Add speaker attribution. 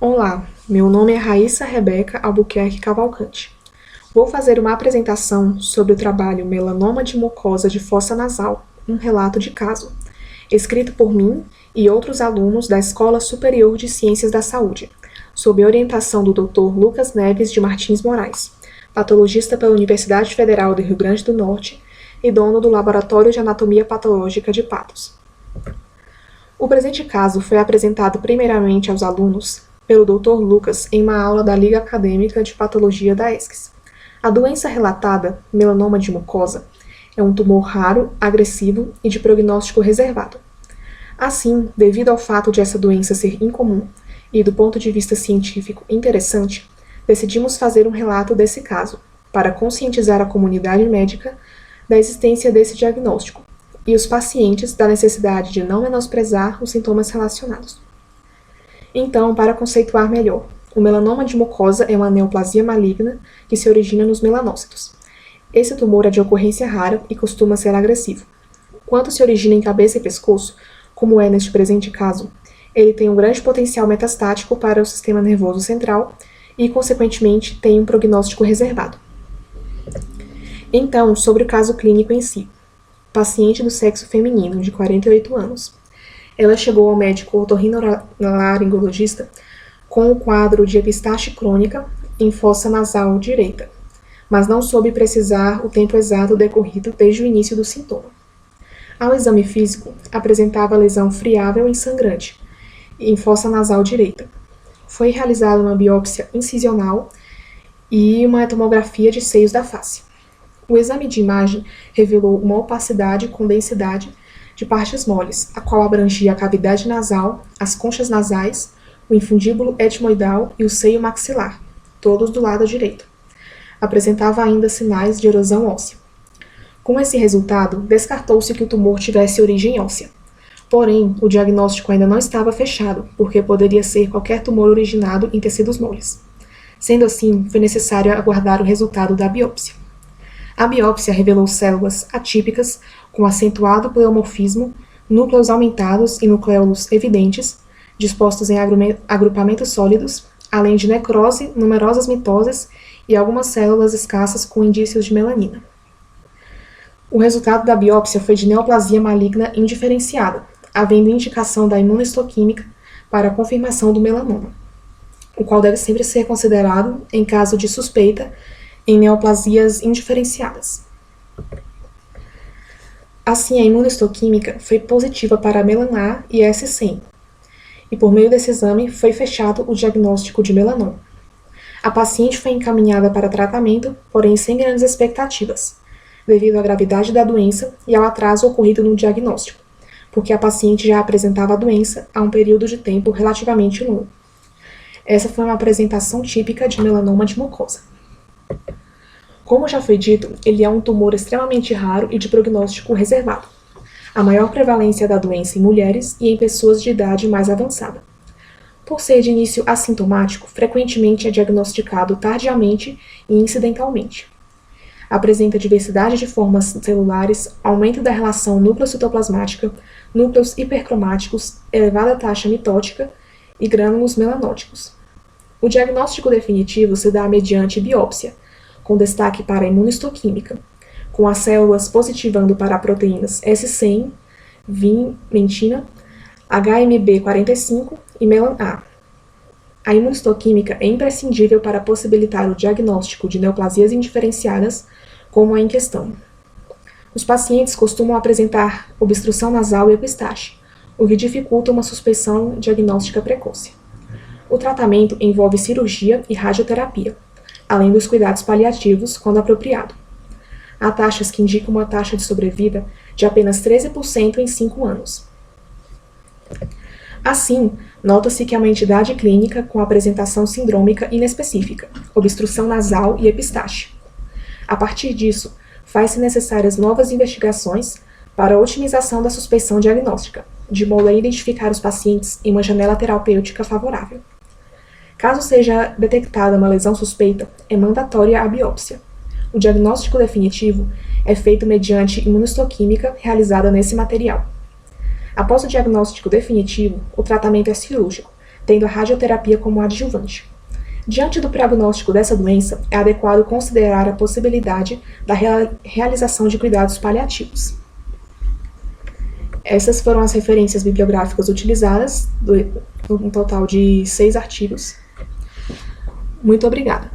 Speaker 1: Olá, meu nome é Raíssa Rebeca Albuquerque Cavalcante. Vou fazer uma apresentação sobre o trabalho Melanoma de mucosa de fossa nasal, um relato de caso, escrito por mim e outros alunos da Escola Superior de Ciências da Saúde, sob orientação do Dr. Lucas Neves de Martins Moraes, patologista pela Universidade Federal do Rio Grande do Norte e dono do Laboratório de Anatomia Patológica de Patos. O presente caso foi apresentado primeiramente aos alunos pelo Dr. Lucas em uma aula da Liga Acadêmica de Patologia da ESCS. A doença relatada, melanoma de mucosa, é um tumor raro, agressivo e de prognóstico reservado. Assim, devido ao fato de essa doença ser incomum e, do ponto de vista científico, interessante, decidimos fazer um relato desse caso, para conscientizar a comunidade médica da existência desse diagnóstico e os pacientes da necessidade de não menosprezar os sintomas relacionados. Então, para conceituar melhor, o melanoma de mucosa é uma neoplasia maligna que se origina nos melanócitos. Esse tumor é de ocorrência rara e costuma ser agressivo. Quando se origina em cabeça e pescoço, como é neste presente caso, ele tem um grande potencial metastático para o sistema nervoso central e, consequentemente, tem um prognóstico reservado. Então, sobre o caso clínico em si. Paciente do sexo feminino, de 48 anos. Ela chegou ao médico otorrinolaringologista com o quadro de epistaxe crônica em fossa nasal direita, mas não soube precisar o tempo exato decorrido desde o início do sintoma. Ao exame físico, apresentava lesão friável e sangrante em fossa nasal direita. Foi realizada uma biópsia incisional e uma tomografia de seios da face. O exame de imagem revelou uma opacidade com densidade de partes moles, a qual abrangia a cavidade nasal, as conchas nasais, o infundíbulo etmoidal e o seio maxilar, todos do lado direito. Apresentava ainda sinais de erosão óssea. Com esse resultado, descartou-se que o tumor tivesse origem óssea. Porém, o diagnóstico ainda não estava fechado, porque poderia ser qualquer tumor originado em tecidos moles. Sendo assim, foi necessário aguardar o resultado da biópsia. A biópsia revelou células atípicas com acentuado pleomorfismo, núcleos aumentados e nucléolos evidentes, dispostos em agrupamentos sólidos, além de necrose, numerosas mitoses e algumas células escassas com indícios de melanina. O resultado da biópsia foi de neoplasia maligna indiferenciada, havendo indicação da imunohistoquímica para a confirmação do melanoma, o qual deve sempre ser considerado em caso de suspeita em neoplasias indiferenciadas. Assim, a imunohistoquímica foi positiva para melan-A e S100, e por meio desse exame foi fechado o diagnóstico de melanoma. A paciente foi encaminhada para tratamento, porém sem grandes expectativas, devido à gravidade da doença e ao atraso ocorrido no diagnóstico, porque a paciente já apresentava a doença há um período de tempo relativamente longo. Essa foi uma apresentação típica de melanoma de mucosa. Como já foi dito, ele é um tumor extremamente raro e de prognóstico reservado. A maior prevalência da doença em mulheres e em pessoas de idade mais avançada. Por ser de início assintomático, frequentemente é diagnosticado tardiamente e incidentalmente. Apresenta diversidade de formas celulares, aumento da relação núcleo-citoplasmática, núcleos hipercromáticos, elevada taxa mitótica e grânulos melanóticos. O diagnóstico definitivo se dá mediante biópsia, com destaque para a imunohistoquímica, com as células positivando para proteínas S100, vimentina, HMB45 e melan-A. A imunohistoquímica é imprescindível para possibilitar o diagnóstico de neoplasias indiferenciadas, como a em questão. Os pacientes costumam apresentar obstrução nasal e epistaxe, o que dificulta uma suspeição diagnóstica precoce. O tratamento envolve cirurgia e radioterapia, além dos cuidados paliativos, quando apropriado. Há taxas que indicam uma taxa de sobrevida de apenas 13% em 5 anos. Assim, nota-se que é uma entidade clínica com apresentação sindrômica inespecífica, obstrução nasal e epistaxe. A partir disso, faz-se necessárias novas investigações para a otimização da suspeição diagnóstica, de modo a identificar os pacientes em uma janela terapêutica favorável. Caso seja detectada uma lesão suspeita, é mandatória a biópsia. O diagnóstico definitivo é feito mediante imunohistoquímica realizada nesse material. Após o diagnóstico definitivo, o tratamento é cirúrgico, tendo a radioterapia como adjuvante. Diante do prognóstico dessa doença, é adequado considerar a possibilidade da realização de cuidados paliativos. Essas foram as referências bibliográficas utilizadas, um total de 6 artigos. Muito obrigada.